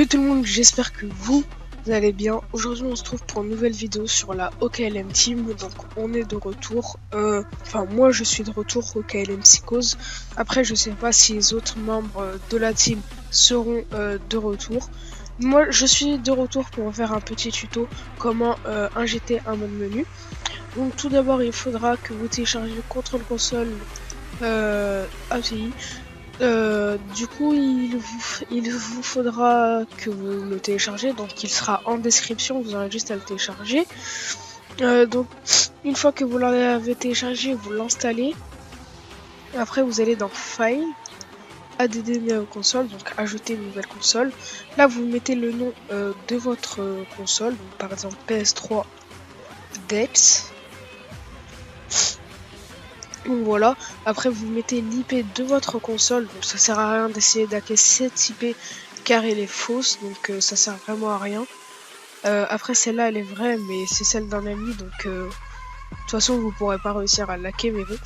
Salut tout le monde, j'espère que vous allez bien. Aujourd'hui on se trouve pour une nouvelle vidéo sur la OKLM Team. Donc on est de retour, enfin moi je suis de retour au KLM Psychose. Après je sais pas si les autres membres de la team seront de retour. Moi je suis de retour pour faire un petit tuto comment injecter un mode menu. Donc tout d'abord il faudra que vous téléchargez Control Console API. Du coup, il vous faudra que vous le téléchargez, donc il sera en description, vous aurez juste à le télécharger. Donc, une fois que vous l'avez téléchargé, vous l'installez. Après, vous allez dans File, Add nouvelle console, donc ajouter une nouvelle console. Là, vous mettez le nom de votre console, donc, par exemple PS3 Deps. Donc voilà, après vous mettez l'IP de votre console, donc ça sert à rien d'essayer d'hacker cette IP car elle est fausse, donc ça sert vraiment à rien. Après celle-là elle est vraie, mais c'est celle d'un ami, donc de toute façon vous pourrez pas réussir à l'hacker, mais bon.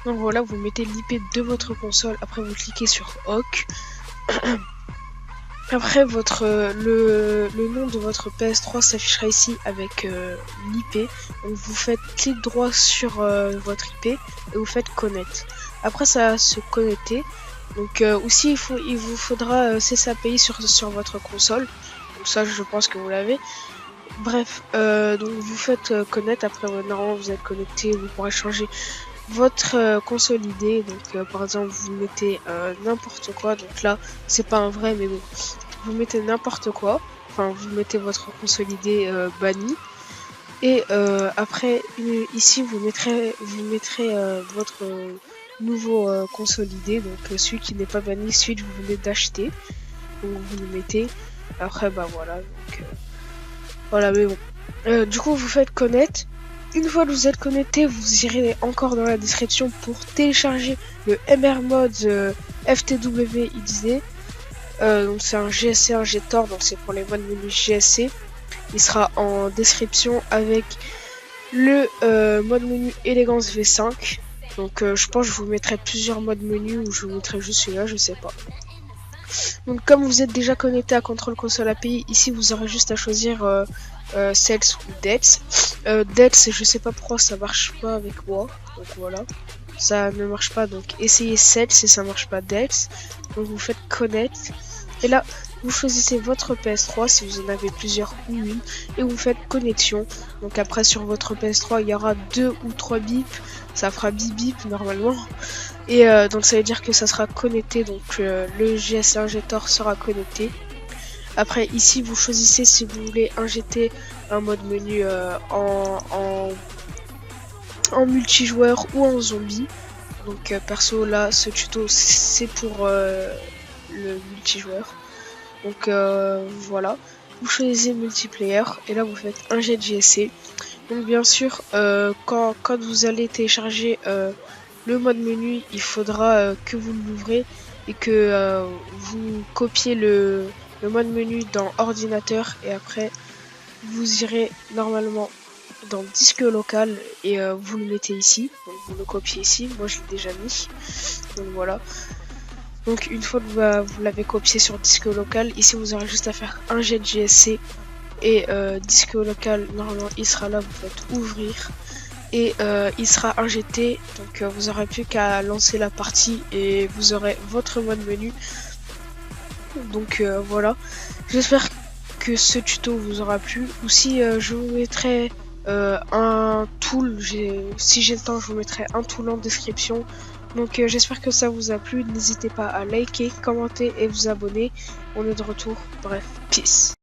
Donc voilà, vous mettez l'IP de votre console, après vous cliquez sur OK. Après le nom de votre PS3 s'affichera ici avec l'IP. Donc vous faites clic droit sur votre IP et vous faites connect. Après ça va se connecter. Donc aussi il vous faudra CSAPI sur votre console. Donc ça je pense que vous l'avez. Bref, donc vous faites connect. Après normalement vous êtes connecté, vous pourrez changer votre console ID. Donc par exemple vous mettez n'importe quoi, donc là c'est pas un vrai, mais bon, vous mettez n'importe quoi, enfin vous mettez votre console ID bannie, et après ici vous mettrez votre nouveau console ID, donc celui qui n'est pas banni, celui que vous venez d'acheter, donc vous le mettez. Après bah voilà, donc voilà, mais bon, du coup vous faites connect. Une fois que vous êtes connecté, vous irez encore dans la description pour télécharger le MRMods FTW XD. Donc c'est un GSC, un GTOR, donc c'est pour les modes menu GSC. Il sera en description avec le mode menu Elegance V5. Donc je pense que je vous mettrai plusieurs modes menu, ou je vous mettrai juste celui-là, je sais pas. Donc comme vous êtes déjà connecté à Control Console API, ici vous aurez juste à choisir Cels ou Dex. Dex, je sais pas pourquoi ça marche pas avec moi, donc voilà, ça ne marche pas, donc essayez Cels et ça marche pas Dex. Donc vous faites Connect, et là vous choisissez votre PS3 si vous en avez plusieurs ou une, et vous faites connexion. Donc après sur votre PS3 il y aura 2 ou 3 bips, ça fera bip bip normalement. Et donc ça veut dire que ça sera connecté, donc le GSC injector sera connecté. Après ici vous choisissez si vous voulez injecter un mode menu en multijoueur ou en zombie. Donc perso là ce tuto c'est pour le multijoueur. Donc voilà, vous choisissez multiplayer et là vous faites inject GSC. Donc bien sûr quand vous allez télécharger le mode menu, il faudra que vous l'ouvrez et que vous copiez le mode menu dans ordinateur, et après vous irez normalement dans disque local et vous le mettez ici, donc vous le copiez ici, moi je l'ai déjà mis, donc voilà. Donc une fois que vous l'avez copié sur disque local, ici vous aurez juste à faire inject GSC et disque local, normalement il sera là, vous faites ouvrir et il sera injecté, donc vous aurez plus qu'à lancer la partie et vous aurez votre mode menu. Donc voilà, j'espère que ce tuto vous aura plu. Ou si je vous mettrai un tool, si j'ai le temps je vous mettrai un tool en description. Donc j'espère que ça vous a plu, n'hésitez pas à liker, commenter et vous abonner. On est de retour, bref, peace.